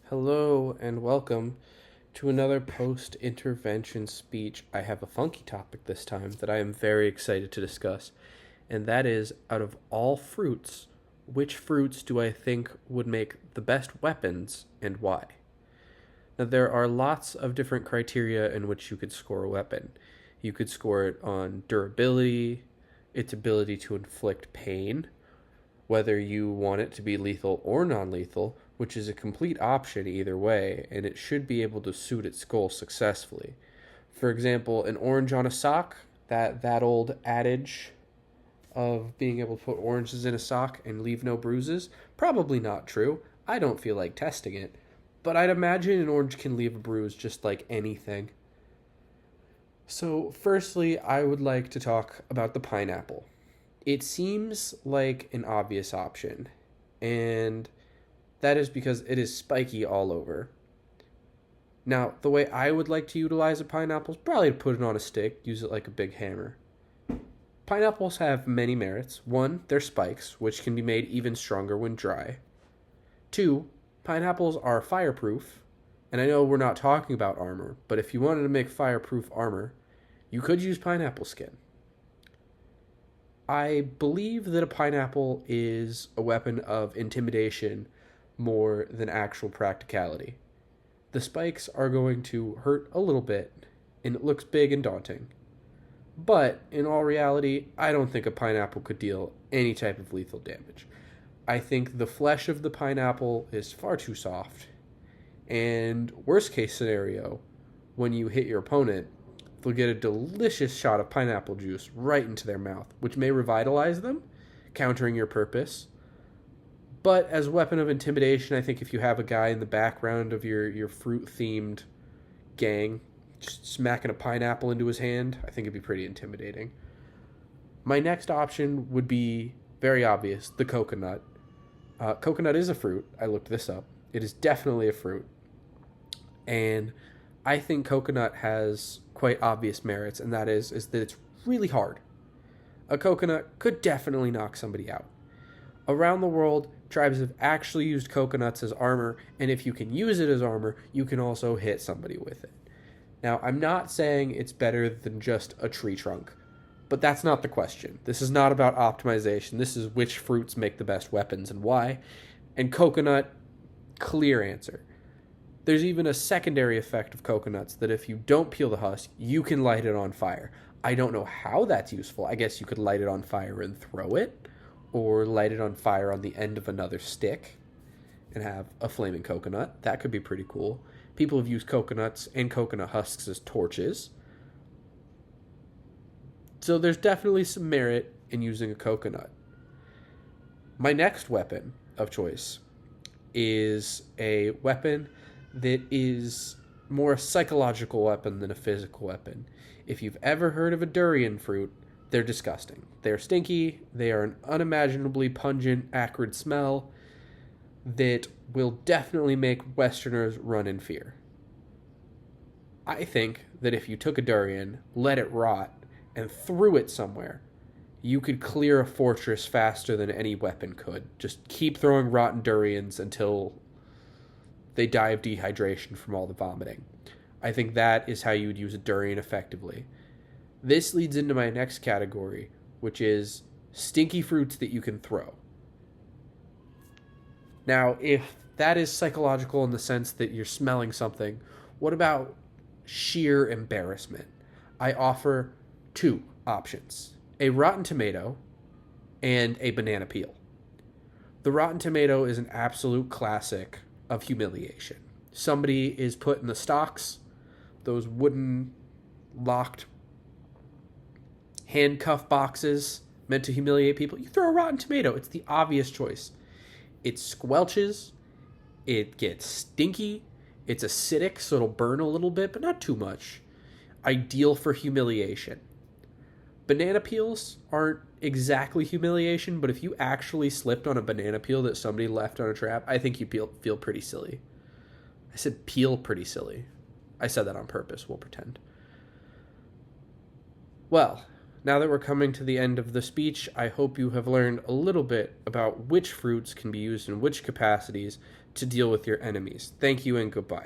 Hello and welcome to another post intervention speech. I have a funky topic this time that I am very excited to discuss, and that is out of all fruits, which fruits do I think would make the best weapons and why? Now, there are lots of different criteria in which you could score a weapon. You could score it on durability, its ability to inflict pain, whether you want it to be lethal or non lethal, which is a complete option either way, and it should be able to suit its goal successfully. For example, an orange on a sock, that old adage of being able to put oranges in a sock and leave no bruises, probably not true. I don't feel like testing it, but I'd imagine an orange can leave a bruise just like anything. So, firstly, I would like to talk about the pineapple. It seems like an obvious option, and that is because it is spiky all over. Now, the way I would like to utilize a pineapple is probably to put it on a stick, use it like a big hammer. Pineapples have many merits. One, they're spikes, which can be made even stronger when dry. Two, pineapples are fireproof, and I know we're not talking about armor, but if you wanted to make fireproof armor, you could use pineapple skin. I believe that a pineapple is a weapon of intimidation more than actual practicality. The spikes are going to hurt a little bit, and it looks big and daunting. But in all reality, I don't think a pineapple could deal any type of lethal damage. I think the flesh of the pineapple is far too soft. And worst case scenario, when you hit your opponent, they'll get a delicious shot of pineapple juice right into their mouth, which may revitalize them, countering your purpose. But as a weapon of intimidation, I think if you have a guy in the background of your fruit-themed gang just smacking a pineapple into his hand, I think it'd be pretty intimidating. My next option would be very obvious, the coconut. Coconut is a fruit. I looked this up. It is definitely a fruit. And I think coconut has quite obvious merits, and that is that it's really hard. A coconut could definitely knock somebody out. Around the world, tribes have actually used coconuts as armor, and if you can use it as armor, you can also hit somebody with it. Now, I'm not saying it's better than just a tree trunk, but that's not the question. This is not about optimization. This is which fruits make the best weapons and why. And coconut, clear answer. There's even a secondary effect of coconuts that if you don't peel the husk, you can light it on fire. I don't know how that's useful. I guess you could light it on fire and throw it, or light it on fire on the end of another stick and have a flaming coconut. That could be pretty cool. People have used coconuts and coconut husks as torches. So there's definitely some merit in using a coconut. My next weapon of choice is a weapon that is more a psychological weapon than a physical weapon. If you've ever heard of a durian fruit, they're disgusting. They're stinky. They are an unimaginably pungent, acrid smell that will definitely make Westerners run in fear. I think that if you took a durian, let it rot, and threw it somewhere, you could clear a fortress faster than any weapon could. Just keep throwing rotten durians until they die of dehydration from all the vomiting. I think that is how you would use a durian effectively. This leads into my next category, which is stinky fruits that you can throw. Now, if that is psychological in the sense that you're smelling something, what about sheer embarrassment? I offer two options: a rotten tomato and a banana peel. The rotten tomato is an absolute classic of humiliation. Somebody is put in the stocks, those wooden locked handcuff boxes meant to humiliate people. You throw a rotten tomato. It's the obvious choice. It squelches. It gets stinky. It's acidic, so it'll burn a little bit, but not too much. Ideal for humiliation. Banana peels aren't exactly humiliation, but if you actually slipped on a banana peel that somebody left on a trap, I think you feel pretty silly. I said peel pretty silly. I said that on purpose, we'll pretend. Well, Now that we're coming to the end of the speech, I hope you have learned a little bit about which fruits can be used in which capacities to deal with your enemies. Thank you and goodbye.